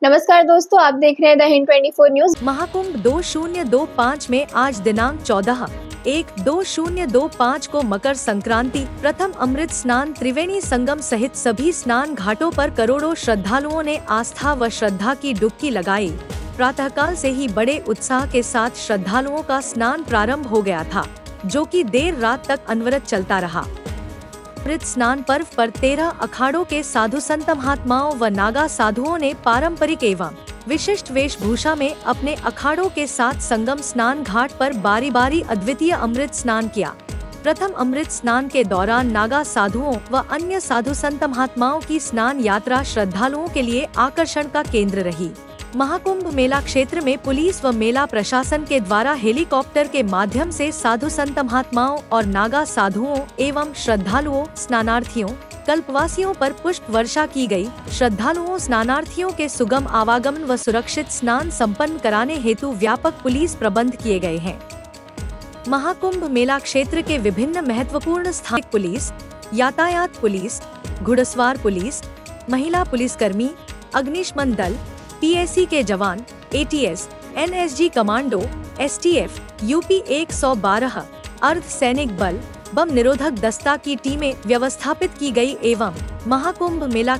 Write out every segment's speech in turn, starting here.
नमस्कार दोस्तों, आप देख रहे हैं द हिंद 24 न्यूज। महाकुंभ 2025 में आज दिनांक 14/1/2025 को मकर संक्रांति प्रथम अमृत स्नान त्रिवेणी संगम सहित सभी स्नान घाटों पर करोड़ों श्रद्धालुओं ने आस्था व श्रद्धा की डुबकी लगाई। प्रातःकाल से ही बड़े उत्साह के साथ श्रद्धालुओं का स्नान प्रारंभ हो गया था, जो कि देर रात तक अनवरत चलता रहा। अमृत स्नान पर्व पर 13 अखाड़ों के साधु संत महात्माओं व नागा साधुओं ने पारंपरिक एवं विशिष्ट वेशभूषा में अपने अखाड़ों के साथ संगम स्नान घाट पर बारी बारी अद्वितीय अमृत स्नान किया। प्रथम अमृत स्नान के दौरान नागा साधुओं व अन्य साधु संत महात्माओं की स्नान यात्रा श्रद्धालुओं के लिए आकर्षण का केंद्र रही। महाकुंभ मेला क्षेत्र में पुलिस व मेला प्रशासन के द्वारा हेलीकॉप्टर के माध्यम से साधु संत महात्माओं और नागा साधुओं एवं श्रद्धालुओं स्नानार्थियों कल्पवासियों पर पुष्प वर्षा की गई। श्रद्धालुओं स्नानार्थियों के सुगम आवागमन व सुरक्षित स्नान संपन्न कराने हेतु व्यापक पुलिस प्रबंध किए गए हैं। महाकुंभ मेला क्षेत्र के विभिन्न महत्वपूर्ण स्थानिक पुलिस, यातायात पुलिस, घुड़सवार पुलिस, महिला पुलिसकर्मी, अग्निशमन दल, पीएसी के जवान, ATS, NSG commando, STF, UP 112 अर्ध सैनिक बल, बम निरोधक दस्ता की टीमें व्यवस्थापित की गई एवं महाकुंभ मेला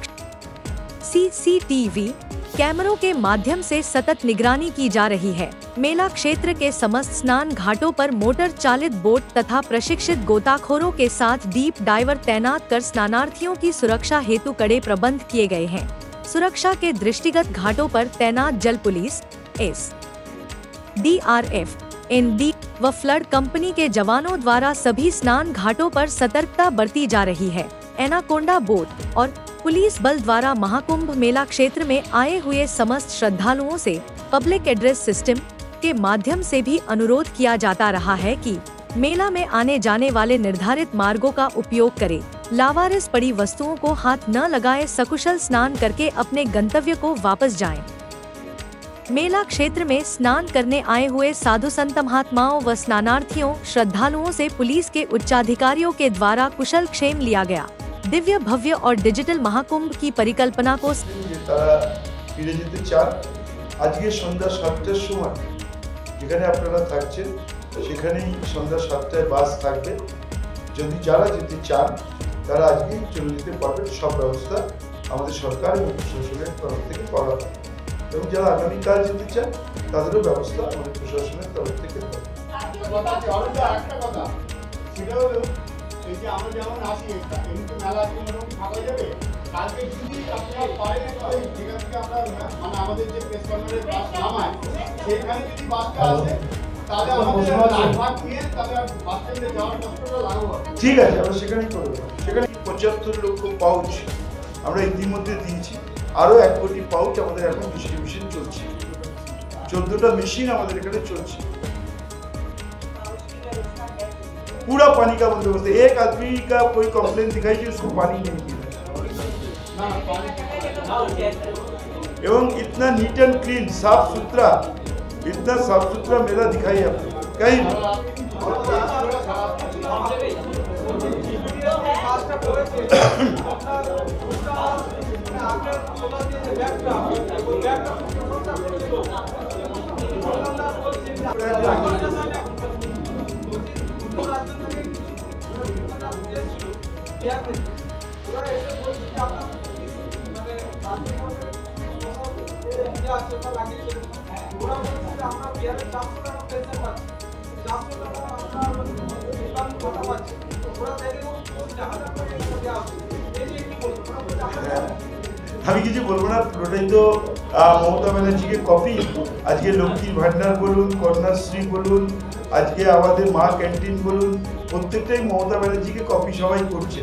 सीसीटीवी कैमरों के माध्यम से सतत निगरानी की जा रही है। मेला क्षेत्र के समस्त स्नान घाटों पर मोटर चालित बोट तथा प्रशिक्षित गोताखोरों के साथ डीप डाइवर तैनात कर स्नानार्थियों की सुरक्षा हेतु कड़े प्रबंध किए गए हैं। सुरक्षा के दृष्टिगत घाटों पर तैनात जल पुलिस, एसडीआरएफ, एनडी व फ्लड कंपनी के जवानों द्वारा सभी स्नान घाटों पर सतर्कता बरती जा रही है। एनाकोंडा बोट और पुलिस बल द्वारा महाकुंभ मेला क्षेत्र में आए हुए समस्त श्रद्धालुओं से पब्लिक एड्रेस सिस्टम के माध्यम से भी अनुरोध किया जाता रहा है कि मेला में आने जाने वाले निर्धारित मार्गों का उपयोग करें। लावारिस पड़ी वस्तुओं को हाथ न लगाए, सकुशल स्नान करके अपने गंतव्य को वापस जाएं। मेला क्षेत्र में स्नान करने आए हुए साधु संत महात्माओं व स्नानार्थियों श्रद्धालुओं से पुलिस के उच्चाधिकारियों के द्वारा कुशल क्षेम लिया गया। दिव्य भव्य और डिजिटल महाकुंभ की परिकल्पना को ফিরে যেতে চান আজকে সন্ধ্যা 7টার সময় যেখানে আপনারা থাকছেন সেখানেই সন্ধ্যা 7টায় বাস থাকবে। যদি যারা যেতে চান তারা আজকেই চলে যেতে পারবেন। সব ব্যবস্থা আমাদের সরকার এবং প্রশাসনের তরফ থেকে করা হবে এবং যারা আগামীকাল যেতে চান তাদেরও ব্যবস্থা আমাদের প্রশাসনের তরফ থেকে হবে। এই যে আমরা যেমন আসি এমনি মেলা মোটামুটি ভালো যাবে। কালকে যদি আপনারা পারেন যেখান থেকে আমরা মানে আমাদের যে প্রেস কনফারেন্সের বাস নামায় সেখানে যদি বাসটা আসে তাহলে আমাদের লাইনভাগ নিয়ে তাহলে বাস স্ট্যান্ডে যাওয়ার কষ্টটা লাঘব হবে। ঠিক আছে, আমরা সেখানেই করব। সেখানে 75 লক্ষ পাউচ আমরা ইতিমধ্যে দিয়েছি। আরও 1 কোটি পাউচ আমাদের এখন ডিস্ট্রিবিউশন চলছে। 14টা মেশিন আমাদের এখানে চলছে। पूरा पानी का बंदोबस्त। एक आदमी का कोई कंप्लेन दिखाई कि उसको पानी नहीं मिला एवं इतना नीट एंड क्लीन साफ सुथरा, इतना साफ सुथरा मेला दिखाई आपको कहीं नहीं। আমি কিছু বলবো না, পুরোটাই তো মমতা ব্যানার্জিকে কপি। আজকে লক্ষ্মীর ভান্ডার বলুন, কন্যাশ্রী বলুন, আজকে আমাদের মা ক্যান্টিন বলুন, প্রত্যেকটাই মমতা ব্যানার্জিকে কপি সবাই করছে।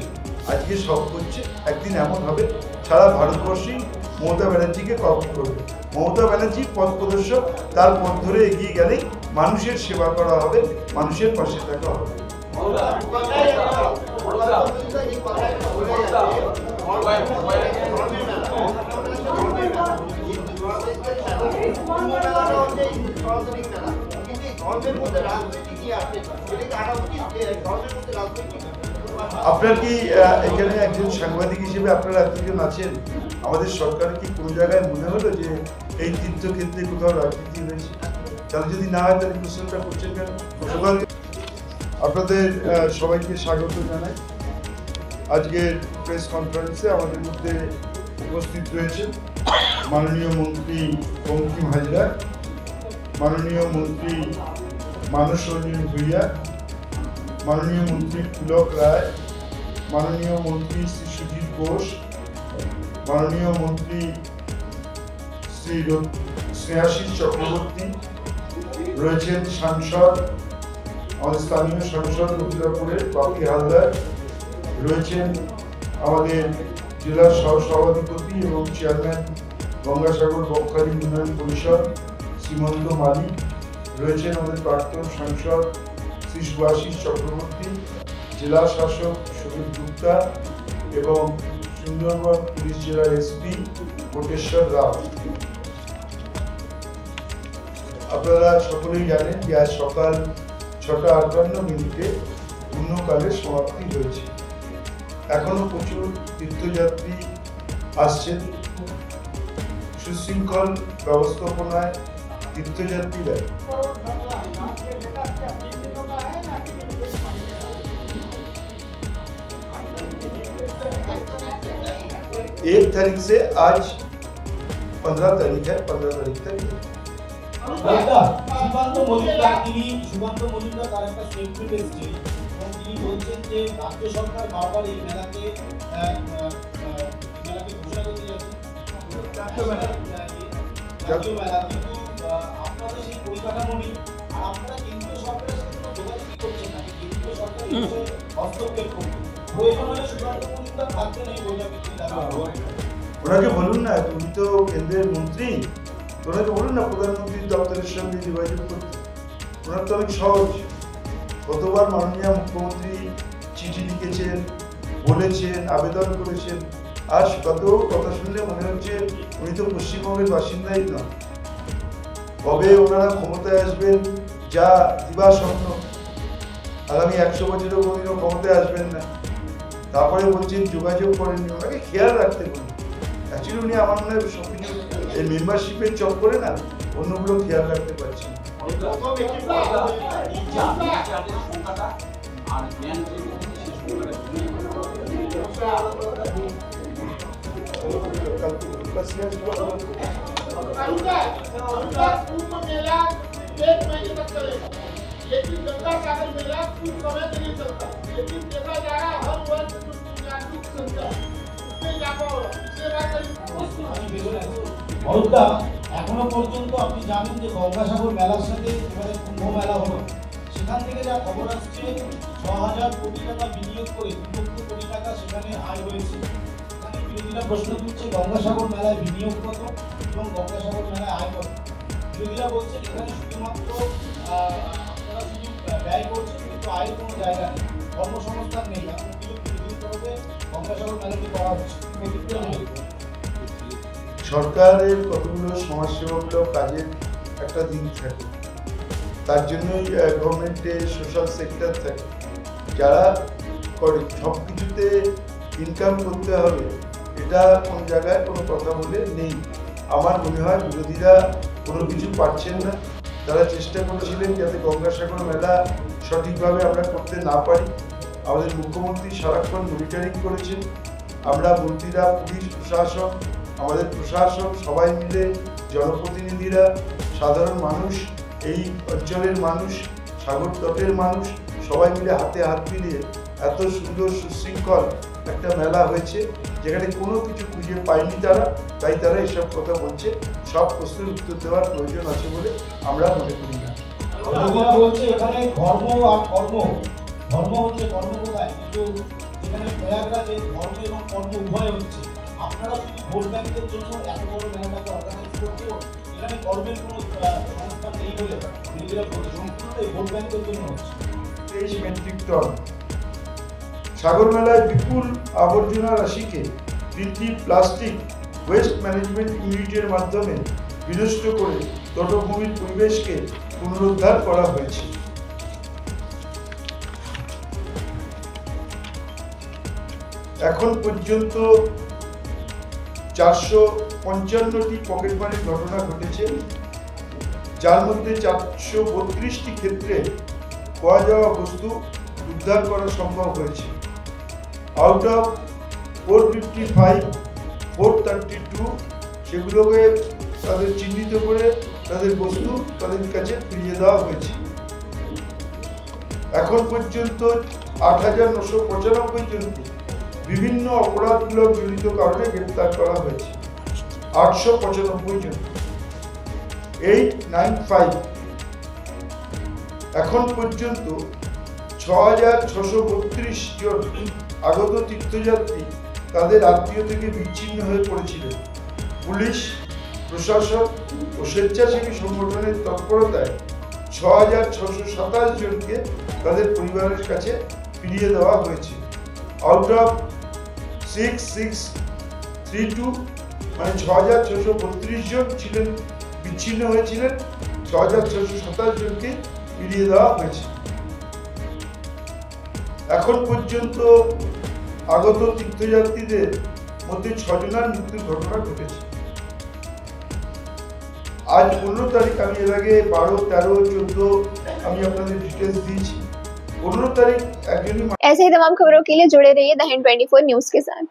আজকে সব করছে, একদিন এমন হবে সারা ভারতবর্ষেই মমতা ব্যানার্জিকে কপি করবে। মমতা ব্যানার্জি পথ প্রদর্শক, তার পথ ধরে এগিয়ে গেলেই মানুষের সেবা করা হবে, মানুষের পাশে থাকা হবে। আপনার কি এখানে একজন সাংবাদিক হিসেবে আপনারা এতজন আছেন? আমাদের সরকার কি কোনো জায়গায় মনে হলো যে এই তীর্থক্ষেত্রে কোথাও রাজনীতি হয়েছে? তাহলে যদি না হয় তাহলে কোশ্চেনটা করছেন কেন? আপনাদের সবাইকে স্বাগত জানাই। আজকের প্রেস কনফারেন্সে আমাদের মধ্যে উপস্থিত রয়েছেন মাননীয় মন্ত্রী বঙ্কিম হাজরা, মাননীয় মন্ত্রী মানস রঞ্জন ভূঁইয়া, মাননীয় মন্ত্রী পুলক রায়, মাননীয় মন্ত্রী শ্রী সুজিত ঘোষ, মাননীয় মন্ত্রী শ্রী স্নেহাশিস চক্রবর্তী, রয়েছেন সাংসদ আমাদের স্থানীয় সাংসদ মথুরাপুরের বাপি হালদার, রয়েছেন আমাদের জেলার সহ-সভাধিপতি এবং চেয়ারম্যান গঙ্গাসাগর বকখালি উন্নয়ন পরিষদ শ্রীমন্ত মালিক, রয়েছেন আমাদের প্রাক্তন সাংসদ শ্রী সুভাষিস চক্রবর্তী, জেলা শাসক সুবীর গুপ্তা এবং সুন্দরবন পুলিশ জেলার এসপি কোটেশ্বর রাও। আপনারা সকলেই জানেন যে আজ সকাল 6:58 পূর্ণকালের সমাপ্তি হয়েছে। এখনো প্রচুর তীর্থযাত্রী আসছেন। সুশৃঙ্খল ব্যবস্থাপনায় তীর্থযাত্রীরা एक तारीख से आज 15 तारीख है, 15 तारीख तक। সুকান্ত মজুমদার তার একটা স্টেটমেন্ট এসেছে এবং তিনি বলছেন যে রাজ্য সরকার বারবার এই মেলাকে ঘোষণা করতে যাচ্ছে জাতীয় মেলা, কিন্তু আপনাদের সেই পরিকাঠামো নেই আর আপনারা কেন্দ্রীয় সরকারের সাথে কোনো যোগাযোগই করছেন না। কেন্দ্রীয় সরকার হস্তক্ষেপ করবে, প্রয়োজন হলে সুকান্ত মজুমদার থাকতে নেই বৈঠকে। ওনাকে বলুন না, তুমি তো কেন্দ্রের মন্ত্রী, ওনাকে বলুন না প্রধানমন্ত্রীর দপ্তরের সঙ্গে যোগাযোগ করতে। ওনার তো অনেক সহজ। কতবার মাননীয় মুখ্যমন্ত্রী চিঠি লিখেছেন, বলেছেন, আবেদন করেছেন। আর কত কথা শুনলে মনে হচ্ছে উনি তো পশ্চিমবঙ্গের বাসিন্দাই নন। কবে ওনারা ক্ষমতায় আসবেন যা দিবা স্বপ্ন, আগামী 100 বছরেও কোনোদিনও ক্ষমতায় আসবেন না। তারপরে বলছেন যোগাযোগ করেননি, ওনাকে খেয়াল রাখতে বলুন। অ্যাকচুয়ালি উনি আমার মনে হয় সবকিছু এই মেম্বারশিপের চক করে না, অন্যগুলো খেয়াল রাখতে পারছেন। लेकिन गंगा सागर मेला कुछ समय के लिए चलता है, लेकिन देखा जा रहा है हर वर्ष दुनियाटिक संख्या उसमें इजाफा हो रहा है। इसके बाद মরুদা, এখনো পর্যন্ত আপনি জানেন যে গঙ্গাসাগর মেলার সাথে এবারে কুম্ভ মেলা হলো, সেখান থেকে যা খবর আসছে 6,000 কোটি টাকা বিনিয়োগ করে 2 লক্ষ কোটি টাকা সেখানে আয় হয়েছে। এখানে বিরোধীরা প্রশ্ন তুলছে গঙ্গাসাগর মেলায় বিনিয়োগ কত এবং গঙ্গাসাগর মেলায় আয় কত। বিরোধীরা বলছে এখানে শুধুমাত্র আপনারা শুধু ব্যয় করছেন কিন্তু আয়ের কোনো জায়গা নেই, কর্মসংস্থান নেই। এখন বিরোধী তরফে গঙ্গাসাগর মেলাটি করা হচ্ছে, সরকারের কতগুলো সমাজসেবামূলক কাজের একটা দিন থাকে, তার জন্যই গভর্নমেন্টে সোশ্যাল সেক্টর থাকে, যারা করে সব কিছুতে ইনকাম করতে হবে এটা কোন জায়গায় কোনো কথা বলে নেই। আমার মনে হয় বিরোধীরা কোনো কিছু পারছেন না। তারা চেষ্টা করেছিলেন যাতে গঙ্গাসাগর মেলা সঠিকভাবে আমরা করতে না পারি। আমাদের মুখ্যমন্ত্রী সারাক্ষণ মনিটরিং করেছেন। আমরা মন্ত্রীরা, পুলিশ প্রশাসন, আমাদের প্রশাসন সবাই মিলে, জনপ্রতিনিধিরা, সাধারণ মানুষ, এই অঞ্চলের মানুষ, সাগর তটের মানুষ সবাই মিলে হাতে হাত মিলিয়ে এত সুন্দর সুশৃঙ্খল একটা মেলা হয়েছে যেখানে কোনো কিছু খুঁজে পায়নি তারা, তাই তারা এসব কথা বলছে। সব প্রশ্নের উত্তর দেওয়ার প্রয়োজন আছে বলে আমরা মনে করি না। বলছে এখানে ধর্ম আর কর্ম, ধর্ম হচ্ছে কর্ম কোথায়, কিন্তু এখানে প্রয়াগরাজে ধর্ম এবং কর্ম উভয় হচ্ছে। আপনারা শুধু ভোট ব্যাংকের জন্য এত বড় মেলাটাকে অর্গানাইজ করছে, এখানে কর্মের কোনো সংস্থা নেই বলে বিরোধীরা বলছে সম্পূর্ণ এই ভোট ব্যাংকের জন্য হচ্ছে। 23 মেট্রিক টন সাগর মেলায় বিপুল আবর্জনা রাশিকে 3টি প্লাস্টিক ওয়েস্ট ম্যানেজমেন্ট ইউনিটের মাধ্যমে বিনষ্ট করে তটভূমির পরিবেশকে পুনরুদ্ধার করা হয়েছে। এখন পর্যন্ত 455টি পকেটমারির ঘটনা ঘটেছে, যার মধ্যে 432টি ক্ষেত্রে খোয়া যাওয়া বস্তু উদ্ধার করা সম্ভব হয়েছে। আউট অফ 455, 432 সেগুলোকে তাদের চিহ্নিত করে তাদের বস্তু তাদের কাছে ফিরিয়ে দেওয়া হয়েছে। এখন পর্যন্ত 8,995 জনকে বিভিন্ন অপরাধমূলক জড়িত কারণে গ্রেপ্তার করা হয়েছে। 895 জন, 895। এখন পর্যন্ত 6,632 জন আগত তীর্থযাত্রী তাদের আত্মীয় থেকে বিচ্ছিন্ন হয়ে পড়েছিলেন। পুলিশ, প্রশাসন ও স্বেচ্ছাসেবী সংগঠনের তৎপরতায় 6,627 জনকে তাদের পরিবারের কাছে ফিরিয়ে দেওয়া হয়েছে। আউট অফ 6,632 মানে 6,632 জন ছিলেন বিচ্ছিন্ন হয়েছিলেন, 6,627 জনকে ফিরিয়ে দেওয়া হয়েছে। এখন পর্যন্ত আগত তীর্থযাত্রীদের মধ্যে 6 জনের মৃত্যুর ঘটনা ঘটেছে। আজ 15 তারিখ, আমি এর আগে 12, 13, 14 আমি আপনাদের ডিটেলস দিয়েছি। 15 तारीख ऐसे ही तमाम खबरों के लिए जुड़े रहिए द हिंद 24 न्यूज के साथ।